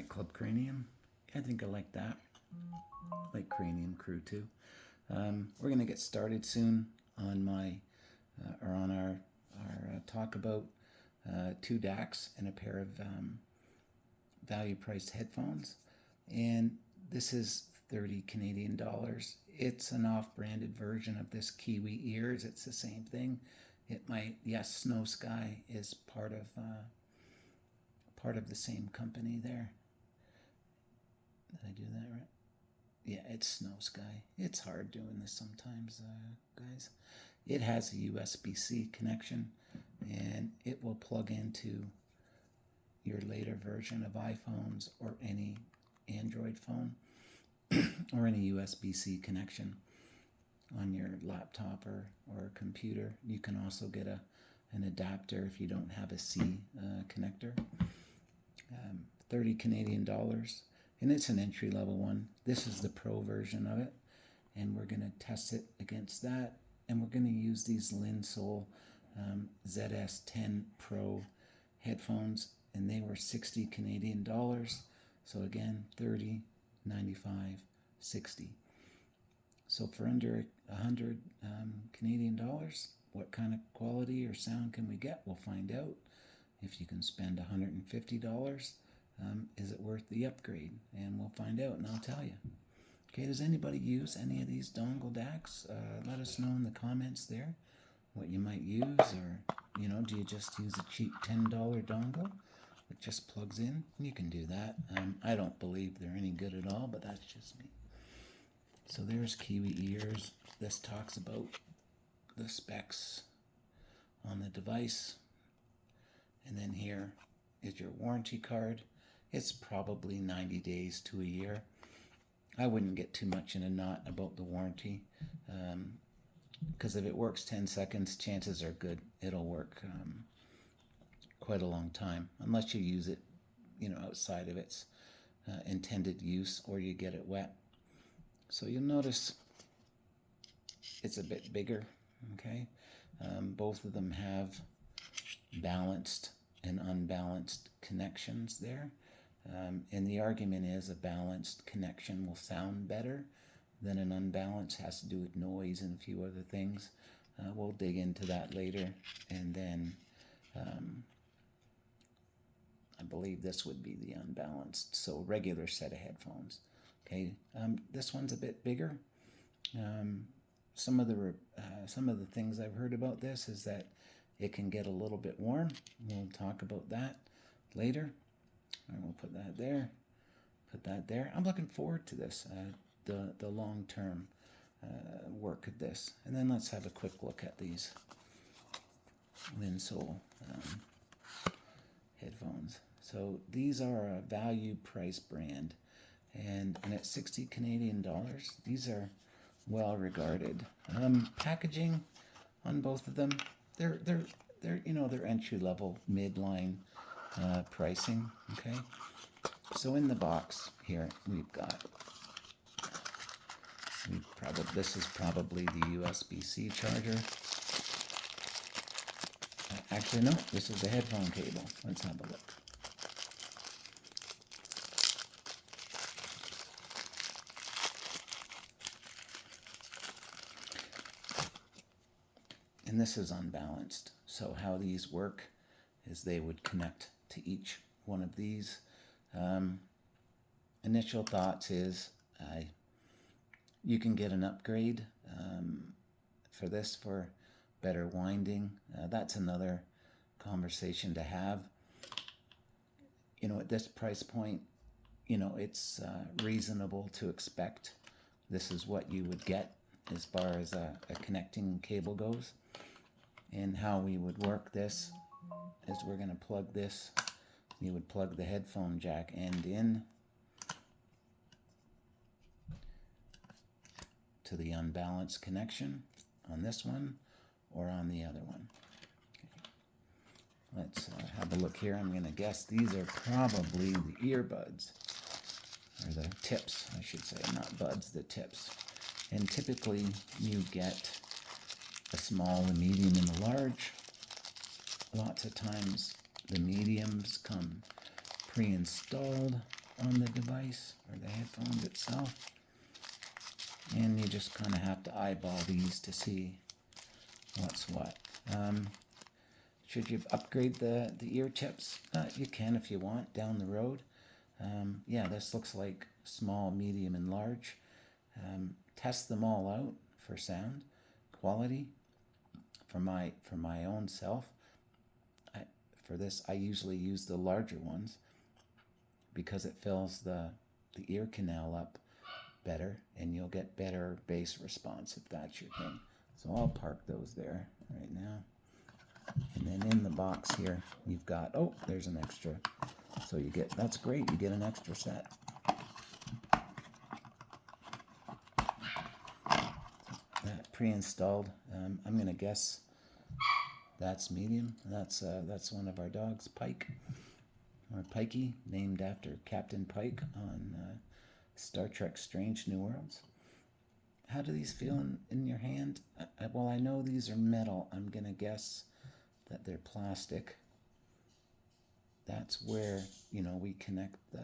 Club Cranium. I think I like that. I like Cranium Crew too. We're going to get started soon on my on our talk about 2 DACs and a pair of value priced headphones. And this is 30 Canadian dollars. It's an off-branded version of this Kiwi ears. It's the same thing. It might, yes, Snow Sky is part of the same company there. Did I do that right? Yeah, it's Snow Sky. It's hard doing this sometimes, guys. It has a USB-C connection, and it will plug into your later version of iPhones or any Android phone or any USB-C connection on your laptop or computer. You can also get an adapter if you don't have a C connector. 30 Canadian dollars, and it's an entry-level one. This is the Pro version of it, and we're going to test it against that, and we're going to use these Linsould ZS10 Pro headphones, and they were 60 Canadian dollars. So again, 30, 95, 60. So for under 100 Canadian dollars, what kind of quality or sound can we get? We'll find out. If you can spend $150, is it worth the upgrade? And we'll find out, and I'll tell you. Okay, does anybody use any of these dongle DACs? Let us know in the comments there what you might use, or, do you just use a cheap $10 dongle that just plugs in? You can do that. I don't believe they're any good at all, but that's just me. So there's Kiwi ears. This talks about the specs on the device. And then here is your warranty card. It's probably 90 days to a year. I wouldn't get too much in a knot about the warranty, because if it works 10 seconds, chances are good it'll work quite a long time, unless you use it, outside of its intended use, or you get it wet. So you'll notice it's a bit bigger, okay? Both of them have balanced and unbalanced connections there. And the argument is a balanced connection will sound better than an unbalanced. Has to do with noise and a few other things. We'll dig into that later. And then I believe this would be the unbalanced. So regular set of headphones. Okay, this one's a bit bigger. Some of the things I've heard about this is that it can get a little bit warm. We'll talk about that later. And we'll put that there. Put that there. I'm looking forward to this, the long-term work of this. And then let's have a quick look at these Linsould headphones. So these are a value price brand, and at 60 Canadian dollars, these are well regarded. Packaging on both of them, they're entry level, midline pricing. Okay, so in the box here we've got this is probably the USB-C charger. Actually, no, this is the headphone cable. Let's have a look. And this is unbalanced. So how these work is they would connect to each one of these. Initial thoughts is you can get an upgrade for this for better winding. That's another conversation to have. At this price point, it's reasonable to expect this is what you would get as far as a connecting cable goes. And how we would work this is we're going to plug this. You would plug the headphone jack end in to the unbalanced connection on this one or on the other one. Okay. Let's have a look here. I'm going to guess these are probably the earbuds, or the tips, I should say, not buds, the tips. And typically you get a small, a medium, and a large. Lots of times the mediums come pre-installed, on the device or the headphones itself. And you just kind of have to eyeball these to see what's what. Should you upgrade the ear tips? You can if you want down the road. Yeah, this looks like small, medium, and large. Test them all out for sound quality. For my own self, for this I usually use the larger ones because it fills the ear canal up better, and you'll get better bass response if that's your thing. So I'll park those there right now. And then in the box here, you've got, oh, there's an extra. So you get, that's great, you get an extra set. That pre-installed, I'm gonna guess that's medium. That's one of our dogs, Pike, or Pikey, named after Captain Pike on Star Trek Strange New Worlds. How do these feel in your hand? Well, I know these are metal. I'm gonna guess that they're plastic. That's where, we connect the,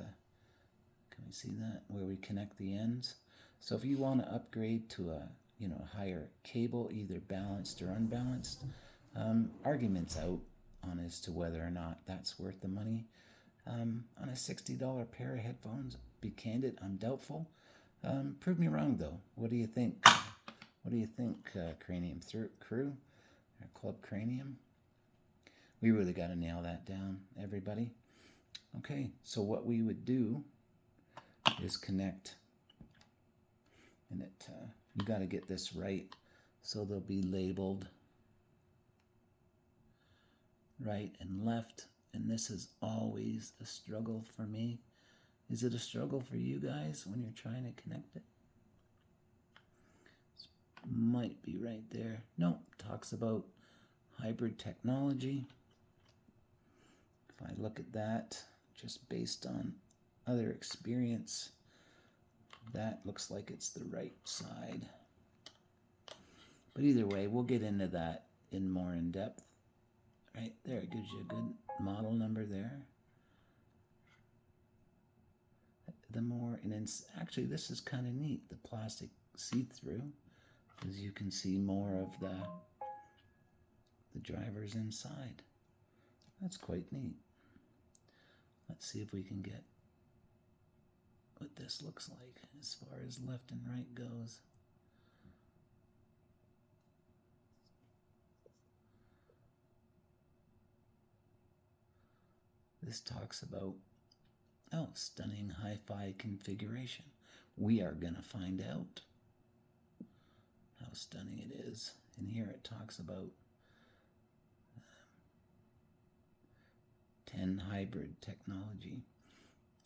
can we see that? Where we connect the ends. So if you want to upgrade to a, higher cable, either balanced or unbalanced, arguments out on as to whether or not that's worth the money. On a $60 pair of headphones, be candid, I'm doubtful. Prove me wrong though. What do you think? What do you think, Cranium Crew, or Club Cranium? We really got to nail that down, everybody. Okay, so what we would do is connect, and you got to get this right, so they'll be labeled right and left, and this is always a struggle for me. Is it a struggle for you guys when you're trying to connect it? This might be right there. Nope, talks about hybrid technology. If I look at that, just based on other experience, that looks like it's the right side. But either way, we'll get into that more in depth. Right there, it gives you a good model number there. And then actually this is kind of neat, the plastic see-through, because you can see more of the drivers inside. That's quite neat. Let's see if we can get what this looks like as far as left and right goes. This talks about, stunning hi-fi configuration. We are going to find out how stunning it is. And here it talks about 10 hybrid technology.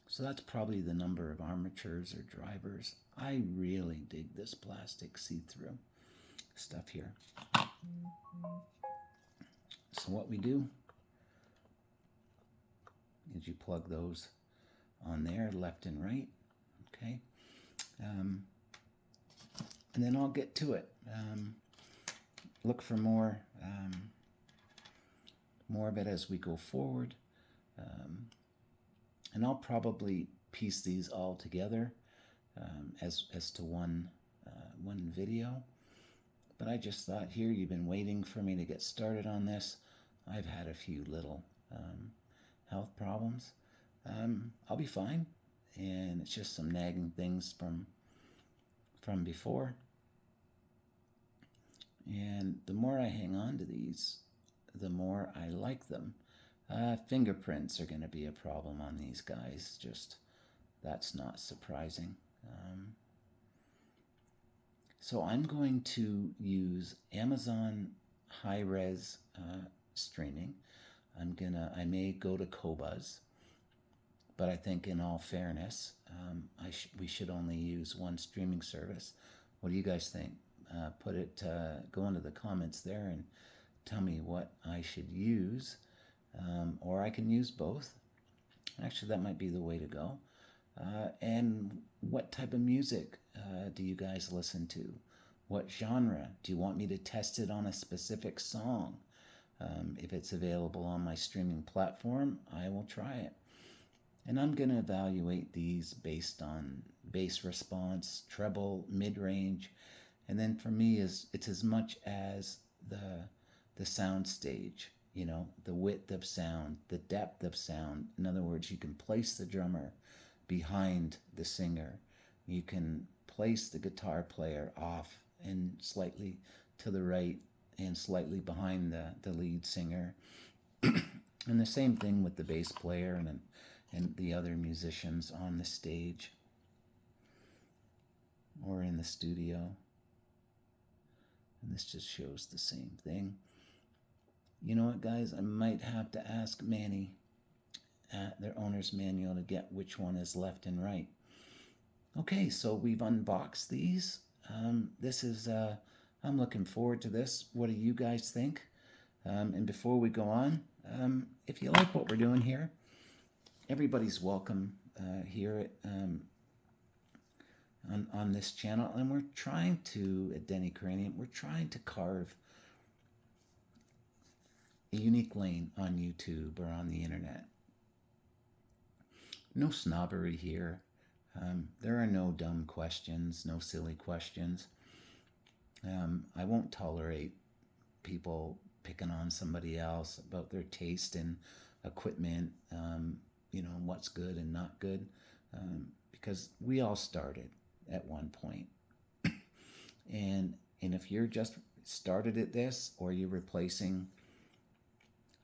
So that's probably the number of armatures or drivers. I really dig this plastic see-through stuff here. So what we do is you plug those on there, left and right, okay? And then I'll get to it. Look for more of it as we go forward. And I'll probably piece these all together as to one video. But I just thought, here, you've been waiting for me to get started on this. I've had a few little health problems. I'll be fine, and it's just some nagging things from before. And the more I hang on to these, the more I like them. Fingerprints are going to be a problem on these guys. Just, that's not surprising. So I'm going to use Amazon high-res streaming. I may go to Qobuz, but I think in all fairness, we should only use one streaming service. What do you guys think? Go into the comments there and tell me what I should use, or I can use both. Actually, that might be the way to go. And what type of music do you guys listen to? What genre? Do you want me to test it on a specific song? If it's available on my streaming platform, I will try it. And I'm going to evaluate these based on bass response, treble, mid-range, and then for me it's as much as the sound stage, you know, the width of sound, the depth of sound. In other words, you can place the drummer behind the singer. You can place the guitar player off and slightly to the right and slightly behind the lead singer. And the same thing with the bass player and the other musicians on the stage or in the studio. And this just shows the same thing. You know what, guys? I might have to ask Manny at their owner's manual to get which one is left and right. Okay, so we've unboxed these. This is, I'm looking forward to this. What do you guys think? And before we go on, if you like what we're doing here, everybody's welcome here at, on this channel. And we're trying to, at Denny Cranium, we're trying to carve a unique lane on YouTube or on the internet. No snobbery here. There are no dumb questions, no silly questions. I won't tolerate people picking on somebody else about their taste in equipment, you know, what's good and not good, because we all started at one point. and if you're just started at this, or you're replacing,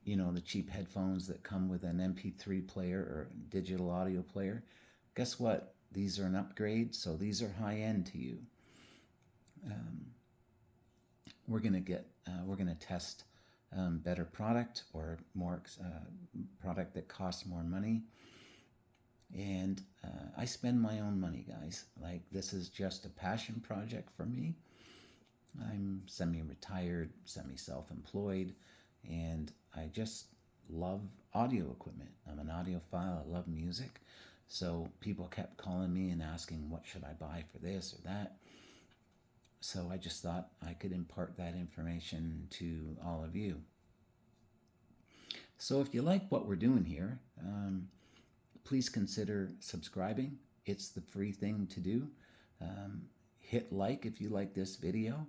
you know, the cheap headphones that come with an MP3 player or digital audio player, guess what? These are an upgrade, so these are high end to you. We're gonna test better product or more product that costs more money. And I spend my own money, guys. Like, this is just a passion project for me. I'm semi-retired, semi-self-employed, and I just love audio equipment. I'm an audiophile. I love music. So people kept calling me and asking, what should I buy for this or that? So I just thought I could impart that information to all of you. So if you like what we're doing here, please consider subscribing. It's the free thing to do. Hit like if you like this video,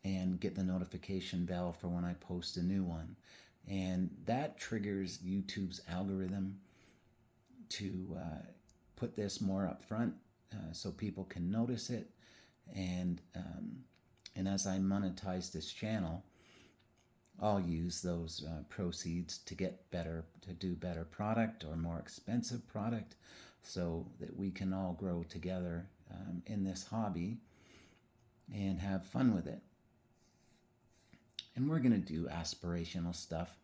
and get the notification bell for when I post a new one. And that triggers YouTube's algorithm to put this more up front so people can notice it. And as I monetize this channel, I'll use those proceeds to do better product or more expensive product, so that we can all grow together in this hobby and have fun with it. And we're gonna do aspirational stuff.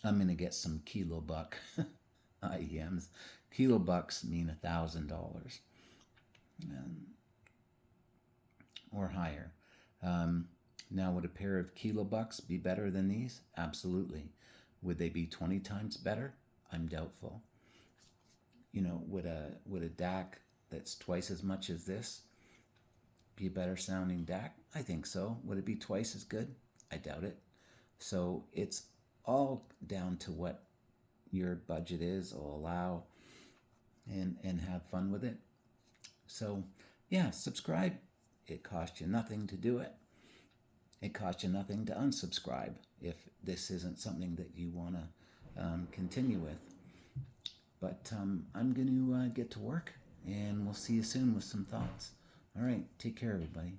I'm gonna get some kilobuck IEMs. Kilobucks mean $1,000 or higher. Now, would a pair of kilobucks be better than these? Absolutely. Would they be 20 times better? I'm doubtful. You know, would a DAC that's twice as much as this be a better sounding DAC? I think so. Would it be twice as good? I doubt it. So it's all down to what your budget is or allow, and have fun with it. So yeah, subscribe. It costs you nothing to do it. It costs you nothing to unsubscribe if this isn't something that you want to continue with. But I'm going to get to work, and we'll see you soon with some thoughts. All right, take care, everybody.